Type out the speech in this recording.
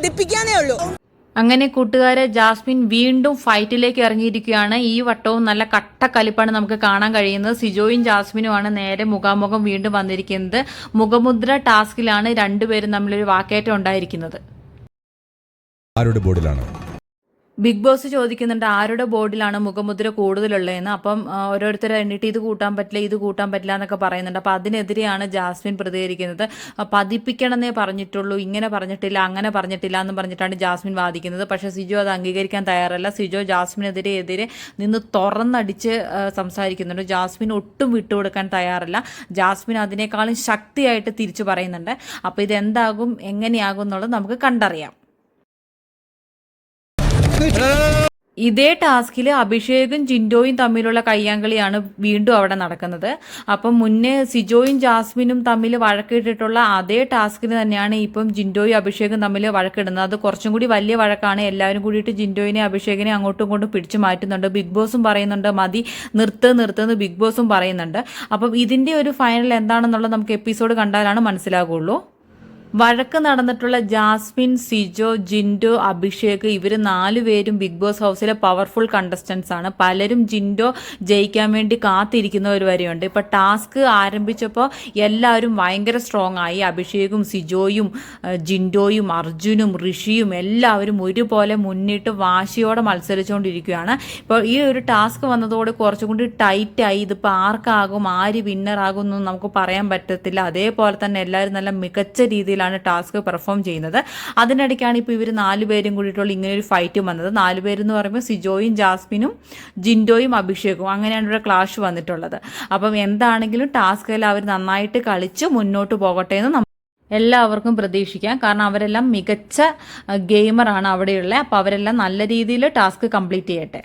പതിപ്പിക്കാനേ ഉള്ളൂ. അങ്ങനെ കൂട്ടുകാരെ, ജാസ്മിൻ വീണ്ടും ഫൈറ്റിലേക്ക് ഇറങ്ങിയിരിക്കുകയാണ്. ഈ വട്ടവും നല്ല കട്ടക്കലിപ്പാണ് നമുക്ക് കാണാൻ കഴിയുന്നത്. സിജോയും ജാസ്മിനുമാണ് നേരെ മുഖാമുഖം വീണ്ടും വന്നിരിക്കുന്നത്. മുഖമുദ്ര ടാസ്കിലാണ് രണ്ടുപേരും തമ്മിലൊരു വാക്കേറ്റം ഉണ്ടായിരിക്കുന്നത്. ആരുടെ ബോർഡിലാണ്? ബിഗ് ബോസ് ചോദിക്കുന്നുണ്ട് ആരുടെ ബോർഡിലാണ് മുഖമുദ്ര കൂടുതലുള്ളതെന്ന്. അപ്പം ഓരോരുത്തർ എണ്ണിട്ട് ഇത് കൂട്ടാൻ പറ്റില്ല, ഇത് കൂട്ടാൻ പറ്റില്ല എന്നൊക്കെ പറയുന്നുണ്ട്. അപ്പം അതിനെതിരെയാണ് ജാസ്മിൻ പ്രതികരിക്കുന്നത്. പതിപ്പിക്കണമെന്നേ പറഞ്ഞിട്ടുള്ളൂ, ഇങ്ങനെ പറഞ്ഞിട്ടില്ല, അങ്ങനെ പറഞ്ഞിട്ടില്ല എന്ന് പറഞ്ഞിട്ടാണ് ജാസ്മിൻ വാദിക്കുന്നത്. പക്ഷേ സിജോ അത് അംഗീകരിക്കാൻ തയ്യാറല്ല. സിജോ ജാസ്മിനെതിരെ നിന്ന് തുറന്നടിച്ച് സംസാരിക്കുന്നുണ്ട്. ജാസ്മിൻ ഒട്ടും വിട്ടുകൊടുക്കാൻ തയ്യാറല്ല. ജാസ്മിൻ അതിനേക്കാളും ശക്തിയായിട്ട് തിരിച്ചു പറയുന്നുണ്ട്. അപ്പോൾ ഇതെന്താകും, എങ്ങനെയാകും എന്നുള്ളത് നമുക്ക് കണ്ടറിയാം. ഇതേ ടാസ്കിൽ അഭിഷേകും ജിൻഡോയും തമ്മിലുള്ള കയ്യാങ്കളിയാണ് വീണ്ടും അവിടെ നടക്കുന്നത്. അപ്പം മുന്നേ സിജോയും ജാസ്മിനും തമ്മിൽ വഴക്കിട്ടിട്ടുള്ള അതേ ടാസ്കിന് തന്നെയാണ് ഇപ്പം ജിൻഡോയും അഭിഷേകും തമ്മിൽ വഴക്കിടുന്നത്. അത് കുറച്ചും കൂടി വലിയ വഴക്കാണ്. എല്ലാവരും കൂടിയിട്ട് ജിൻഡോയിനെ അഭിഷേകിനെ അങ്ങോട്ടും ഇങ്ങോട്ടും പിടിച്ചു മാറ്റുന്നുണ്ട്. ബിഗ് ബോസും പറയുന്നുണ്ട് മതി, നിർത്തുന്ന ബിഗ് ബോസും പറയുന്നുണ്ട്. അപ്പം ഇതിൻ്റെ ഒരു ഫൈനൽ എന്താണെന്നുള്ളത് നമുക്ക് എപ്പിസോഡ് കണ്ടാലാണ് മനസ്സിലാകുള്ളൂ. വഴക്ക് നടന്നിട്ടുള്ള ജാസ്മിൻ, സിജോ, ജിൻഡോ, അഭിഷേക് ഇവർ 4 പേരും ബിഗ് ബോസ് ഹൗസിലെ പവർഫുൾ കണ്ടസ്റ്റൻസ് ആണ്. പലരും ജിൻഡോ ജയിക്കാൻ വേണ്ടി കാത്തിരിക്കുന്നവർ വരെയുണ്ട്. ഇപ്പോൾ ടാസ്ക് ആരംഭിച്ചപ്പോൾ എല്ലാവരും ഭയങ്കര സ്ട്രോങ് ആയി. അഭിഷേകും സിജോയും ജിൻഡോയും അർജുനും ഋഷിയും എല്ലാവരും ഒരുപോലെ മുന്നിട്ട് വാശിയോടെ മത്സരിച്ചുകൊണ്ടിരിക്കുകയാണ്. ഇപ്പോൾ ഈ ഒരു ടാസ്ക് വന്നതോടെ കുറച്ചും കൂടി ടൈറ്റായി. ഇതിപ്പോൾ ആർക്കാകും, ആര് വിന്നറാകും എന്നൊന്നും നമുക്ക് പറയാൻ പറ്റത്തില്ല. അതേപോലെ തന്നെ എല്ലാവരും നല്ല മികച്ച രീതിയിൽ ടാസ്ക് പെർഫോം ചെയ്യുന്നത്. അതിനിടയ്ക്കാണ് ഇപ്പോൾ ഇവർ 4 പേരും കൂടിയിട്ടുള്ള ഇങ്ങനെ ഒരു ഫൈറ്റും വന്നത്. 4 പേരെന്ന് പറയുമ്പോൾ സിജോയും ജാസ്മിനും ജിൻഡോയും അഭിഷേകും, അങ്ങനെയാണ് ഇവിടെ ക്ലാഷ് വന്നിട്ടുള്ളത്. അപ്പം എന്താണെങ്കിലും ടാസ്കിൽ അവർ നന്നായിട്ട് കളിച്ച് മുന്നോട്ട് പോകട്ടെ എന്ന് എല്ലാവർക്കും പ്രതീക്ഷിക്കാം. കാരണം അവരെല്ലാം മികച്ച ഗെയിമറാണ് അവിടെയുള്ളത്. അപ്പോൾ അവരെല്ലാം നല്ല രീതിയിൽ ടാസ്ക് കംപ്ലീറ്റ് ചെയ്യട്ടെ.